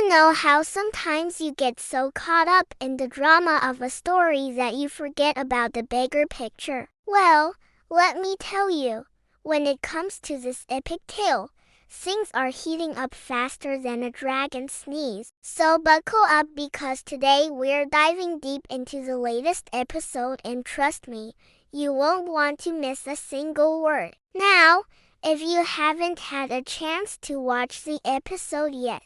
You know how sometimes you get so caught up in the drama of a story that you forget about the bigger picture? Well, let me tell you, when it comes to this epic tale, things are heating up faster than a dragon sneeze. So buckle up because today we're diving deep into the latest episode and trust me, you won't want to miss a single word. Now, if you haven't had a chance to watch the episode yet,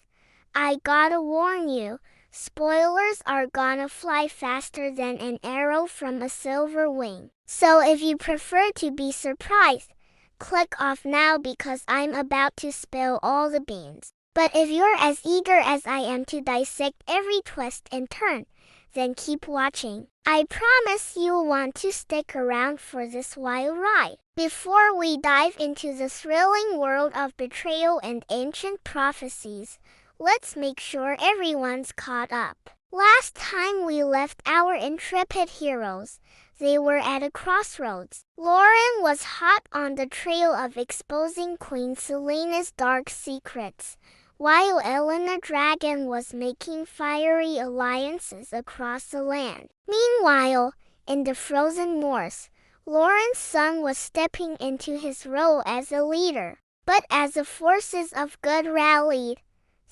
I gotta warn you, spoilers are gonna fly faster than an arrow from a silver wing. So if you prefer to be surprised, click off now because I'm about to spill all the beans. But if you're as eager as I am to dissect every twist and turn, then keep watching. I promise you'll want to stick around for this wild ride. Before we dive into the thrilling world of betrayal and ancient prophecies, let's make sure everyone's caught up. Last time we left our intrepid heroes, they were at a crossroads. Lauren was hot on the trail of exposing Queen Selena's dark secrets, while Elena Dragon was making fiery alliances across the land. Meanwhile, in the frozen moors, Lauren's son was stepping into his role as a leader. But as the forces of good rallied,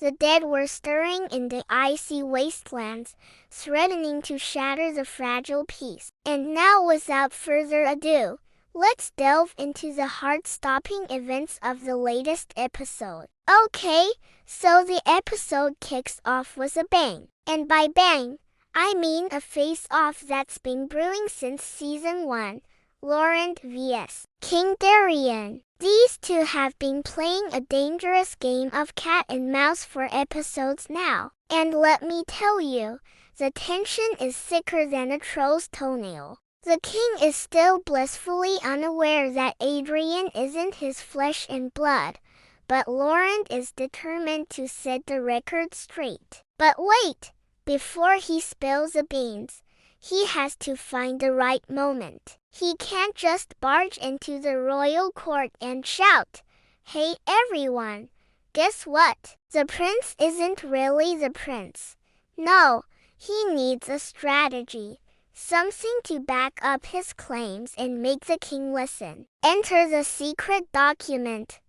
the dead were stirring in the icy wastelands, threatening to shatter the fragile peace. And now, without further ado, let's delve into the heart-stopping events of the latest episode. Okay, so the episode kicks off with a bang. And by bang, I mean a face-off that's been brewing since Season 1, Lauren vs. King Darian. These two have been playing a dangerous game of cat and mouse for episodes now. And let me tell you, the tension is thicker than a troll's toenail. The king is still blissfully unaware that Adrian isn't his flesh and blood, but Lauren is determined to set the record straight. But wait, before he spills the beans, he has to find the right moment. He can't just barge into the royal court and shout, "Hey everyone, guess what? The prince isn't really the prince." No, he needs a strategy, something to back up his claims and make the king listen. Enter the secret document,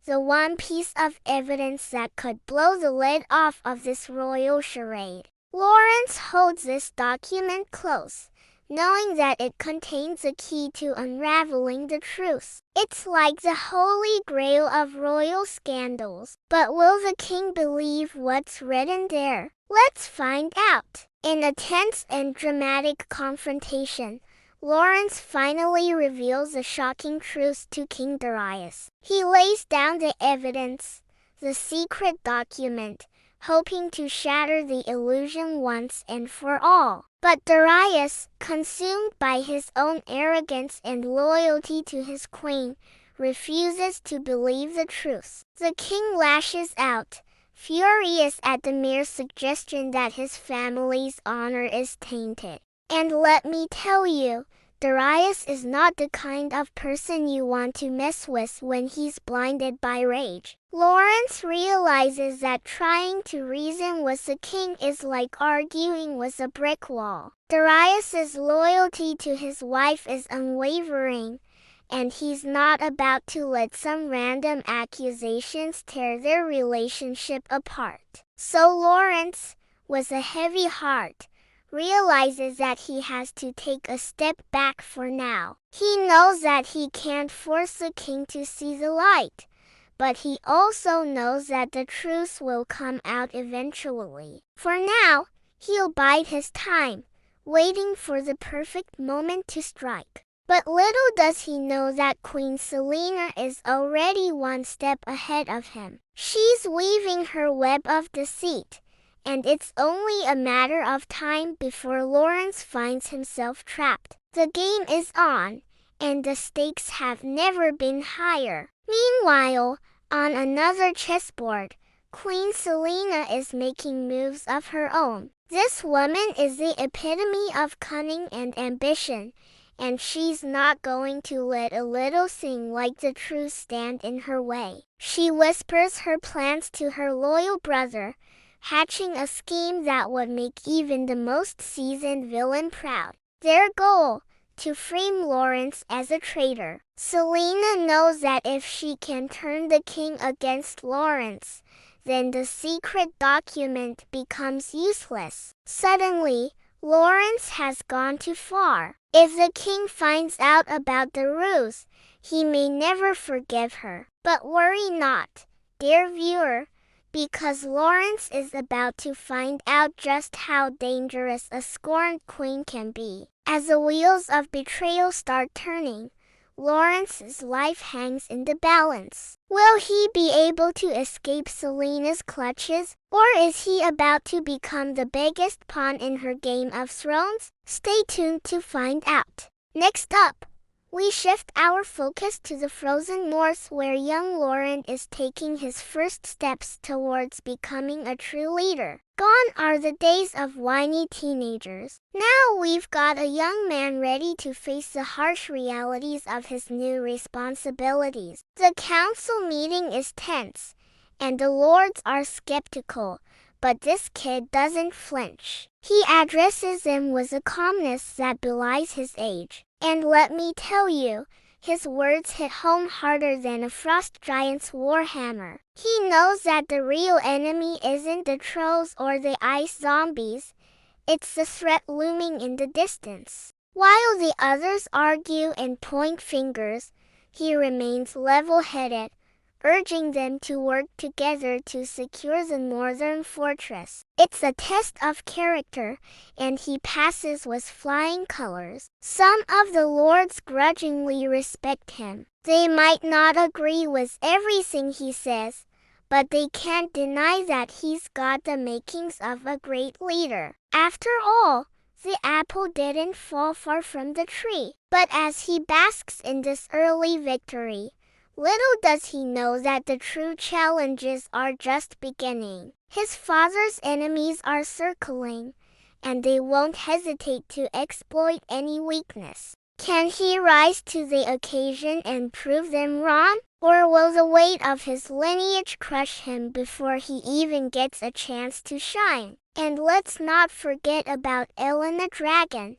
the one piece of evidence that could blow the lid off of this royal charade. Lawrence holds this document close, knowing that it contains the key to unraveling the truth. It's like the holy grail of royal scandals. But will the king believe what's written there? Let's find out. In a tense and dramatic confrontation, Lawrence finally reveals the shocking truth to King Darius. He lays down the evidence, the secret document, hoping to shatter the illusion once and for all. But Darius, consumed by his own arrogance and loyalty to his queen, refuses to believe the truth. The king lashes out, furious at the mere suggestion that his family's honor is tainted. And let me tell you, Darius is not the kind of person you want to mess with when he's blinded by rage. Lawrence realizes that trying to reason with the king is like arguing with a brick wall. Darius's loyalty to his wife is unwavering, and he's not about to let some random accusations tear their relationship apart. So Lawrence, with a heavy heart, realizes that he has to take a step back for now. He knows that he can't force the king to see the light, but he also knows that the truth will come out eventually. For now, he'll bide his time, waiting for the perfect moment to strike. But little does he know that Queen Selena is already one step ahead of him. She's weaving her web of deceit, and it's only a matter of time before Lawrence finds himself trapped. The game is on, and the stakes have never been higher. Meanwhile, on another chessboard, Queen Selena is making moves of her own. This woman is the epitome of cunning and ambition, and she's not going to let a little thing like the truth stand in her way. She whispers her plans to her loyal brother, hatching a scheme that would make even the most seasoned villain proud. Their goal: to frame Lawrence as a traitor. Selena knows that if she can turn the king against Lawrence, then the secret document becomes useless. Suddenly, Lawrence has gone too far. If the king finds out about the ruse, he may never forgive her. But worry not, dear viewer, because Lawrence is about to find out just how dangerous a scorned queen can be. As the wheels of betrayal start turning, Lawrence's life hangs in the balance. Will he be able to escape Selena's clutches, or is he about to become the biggest pawn in her Game of Thrones? Stay tuned to find out. Next up, we shift our focus to the frozen north, where young Lauren is taking his first steps towards becoming a true leader. Gone are the days of whiny teenagers. Now we've got a young man ready to face the harsh realities of his new responsibilities. The council meeting is tense, and the lords are skeptical, but this kid doesn't flinch. He addresses them with a calmness that belies his age. And let me tell you, his words hit home harder than a frost giant's warhammer. He knows that the real enemy isn't the trolls or the ice zombies, it's the threat looming in the distance. While the others argue and point fingers, he remains level-headed, urging them to work together to secure the northern fortress. It's a test of character, and he passes with flying colors. Some of the lords grudgingly respect him. They might not agree with everything he says, but they can't deny that he's got the makings of a great leader. After all, the apple didn't fall far from the tree. But as he basks in this early victory, little does he know that the true challenges are just beginning. His father's enemies are circling, and they won't hesitate to exploit any weakness. Can he rise to the occasion and prove them wrong? Or will the weight of his lineage crush him before he even gets a chance to shine? And let's not forget about Elena Dragon,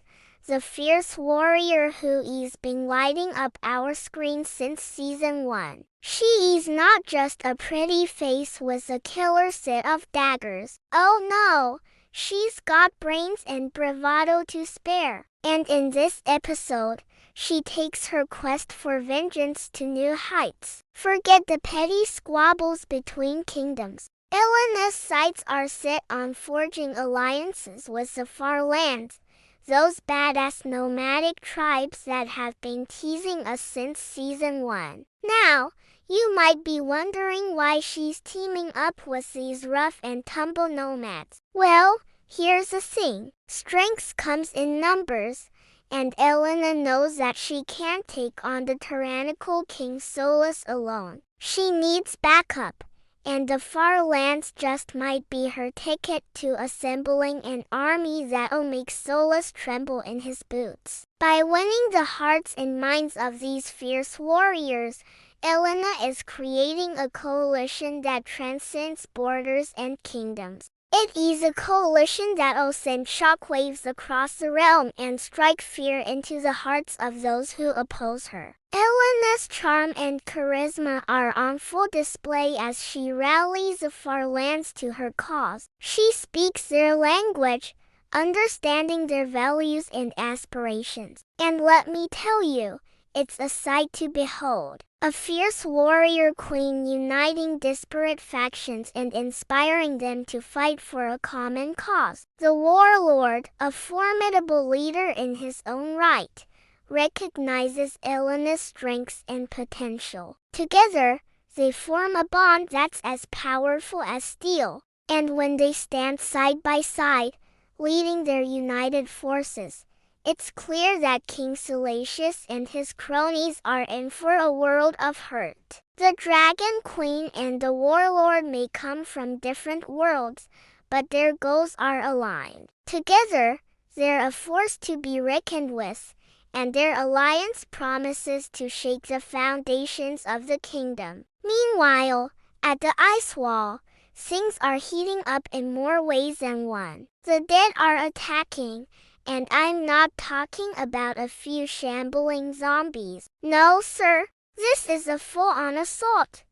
the fierce warrior who has been lighting up our screen since season 1. She is not just a pretty face with a killer set of daggers. Oh no, she's got brains and bravado to spare. And in this episode, she takes her quest for vengeance to new heights. Forget the petty squabbles between kingdoms. Elena's sights are set on forging alliances with the far lands, those badass nomadic tribes that have been teasing us since season 1. Now, you might be wondering why she's teaming up with these rough and tumble nomads. Well, here's the thing. Strength comes in numbers, and Elena knows that she can't take on the tyrannical King Solus alone. She needs backup, and the far lands just might be her ticket to assembling an army that'll make Solus tremble in his boots. By winning the hearts and minds of these fierce warriors, Elena is creating a coalition that transcends borders and kingdoms. It is a coalition that'll send shockwaves across the realm and strike fear into the hearts of those who oppose her. Elena's charm and charisma are on full display as she rallies the far lands to her cause. She speaks their language, understanding their values and aspirations. And let me tell you, it's a sight to behold. A fierce warrior queen uniting disparate factions and inspiring them to fight for a common cause. The warlord, a formidable leader in his own right, recognizes Elena's strengths and potential. Together, they form a bond that's as powerful as steel. And when they stand side by side, leading their united forces, it's clear that King Salacious and his cronies are in for a world of hurt. The Dragon Queen and the Warlord may come from different worlds, but their goals are aligned. Together, they're a force to be reckoned with, and their alliance promises to shake the foundations of the kingdom. Meanwhile, at the ice wall, Things are heating up in more ways than one. The dead are attacking, and I'm not talking about a few shambling zombies. No, sir. This is a full-on assault.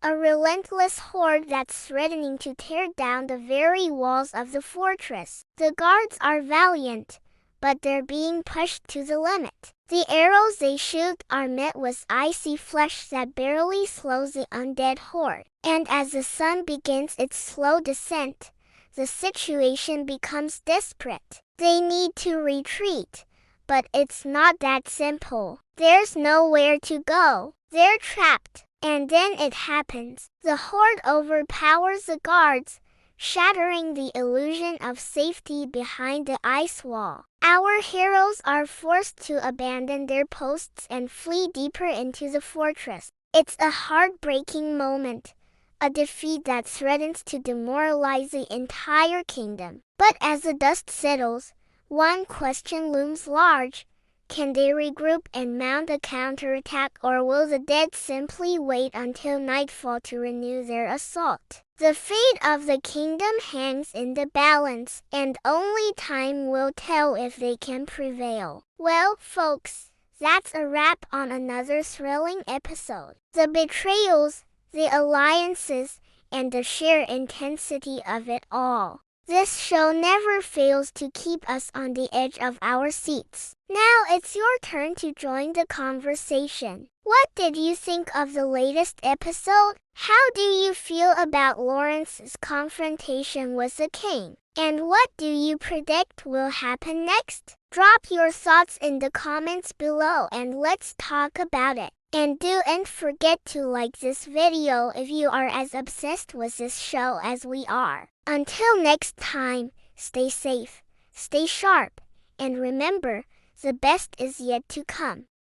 A relentless horde that's threatening to tear down the very walls of the fortress. The guards are valiant, but they're being pushed to the limit. The arrows they shoot are met with icy flesh that barely slows the undead horde. And as the sun begins its slow descent, the situation becomes desperate. They need to retreat, but it's not that simple. There's nowhere to go. They're trapped. And then it happens. The horde overpowers the guards, shattering the illusion of safety behind the ice wall. Our heroes are forced to abandon their posts and flee deeper into the fortress. It's a heartbreaking moment, a defeat that threatens to demoralize the entire kingdom. But as the dust settles, one question looms large. Can they regroup and mount a counterattack, or will the dead simply wait until nightfall to renew their assault? The fate of the kingdom hangs in the balance, and only time will tell if they can prevail. Well, folks, that's a wrap on another thrilling episode. The betrayals, the alliances, and the sheer intensity of it all. This show never fails to keep us on the edge of our seats. Now it's your turn to join the conversation. What did you think of the latest episode? How do you feel about Lawrence's confrontation with the king? And what do you predict will happen next? Drop your thoughts in the comments below and let's talk about it. And don't forget to like this video if you are as obsessed with this show as we are. Until next time, stay safe, stay sharp, and remember, the best is yet to come.